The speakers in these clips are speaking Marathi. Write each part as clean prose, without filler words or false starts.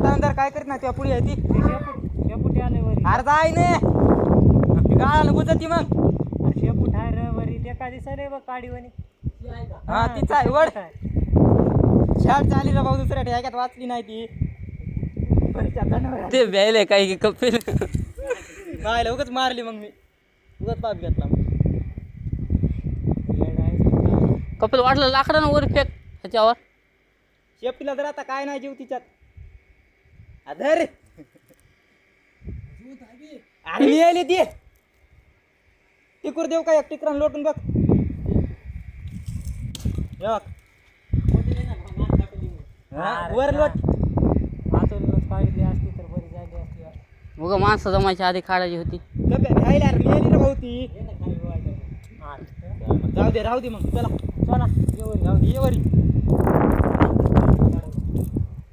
आता नंतर काय करीत ना तेव्हा पुढे आहे ती शेपूट आले वरी. अरे जाय ने गाळाला गुजती मग शेपूट आहे रे वरी ते का दिसले बघ काडीवानी. हा तीच आहे वड शाट झाली रे भाऊ दुसऱ्या ठेक्यात वाचली नाही ती ते व्यायले काही कपिल काय उगाच मारली मग मी उगाच पाप घेतला मग. कपिल वाटलं लाकडानं वर फेक ह्याच्यावर. शेपटीला जर आता काय नाही जीव तिच्यात अरे अरे मी आली ती टिकूर देऊ का एक टिकरान लोटून बघ वर लोट हातूनच काढली असती तर बरी झाली असती. उगा माणसं जमायच्या आधी काढायची होती. राहिली अरे मी आली रे भाऊ ती राहू दे मग चला चला येवरी जाऊ दे ये वरी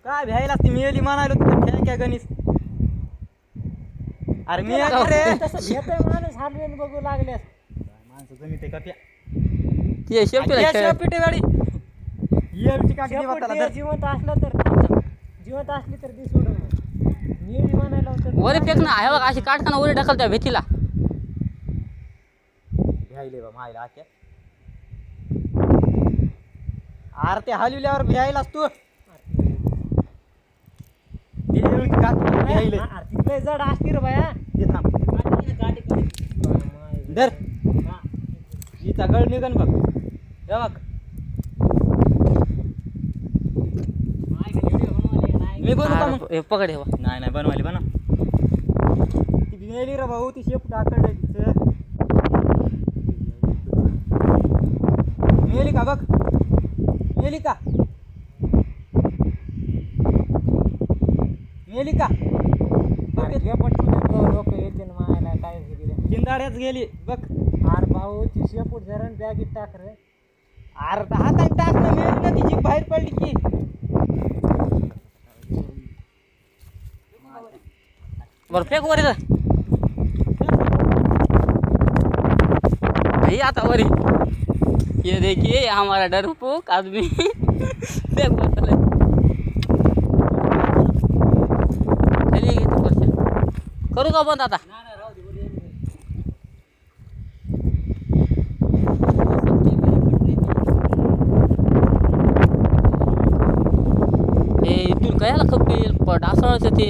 काय भ्यायला ती मिळाली म्हणायला तुझं काय गणेश अरे मी रे येतोय माणूस हालवेन बघू लागल्यास. माणसं जमीत आहे का त्या ते शेपटीला खेळ. शेपटी वाडी येलची का किती शेपूट वाटाला ते जिवंत असलं तर जिवंत असली तर ती सोडून मी म्हणायला होतं वरी फेक ना हे बघ अशी काढताना वरी ढकल त्या भीतीला. भ्यायले बा मायला आख्या अरे ते हलविल्यावर भ्यायलाच तू भ्यायले तिकडे जड असती रे बाया. धर हिचा गळ निघन बघ हे बघ मी बनवू का मग हे पकड हे बघ. नाही बनवायली बनव ती भिनेली रे भाऊ ती शेप टाकलं तिचं मेली का बघ मेली का बघ ते लोक येतील मायला काय चिंदाड्याच गेली बघ अरे भाऊ ती शेपूट धरण बॅगीत टाक रे. अरे हातात टाकलं मेली ना तिची बाहेर पडली की बरं फेक वरी भाई आता वरी. ये देखिए हमारा डरपोक आदमी फेक बोतल है. चलिए तो करू का बंद आता. हे इथून कयाला खपील डासळच ते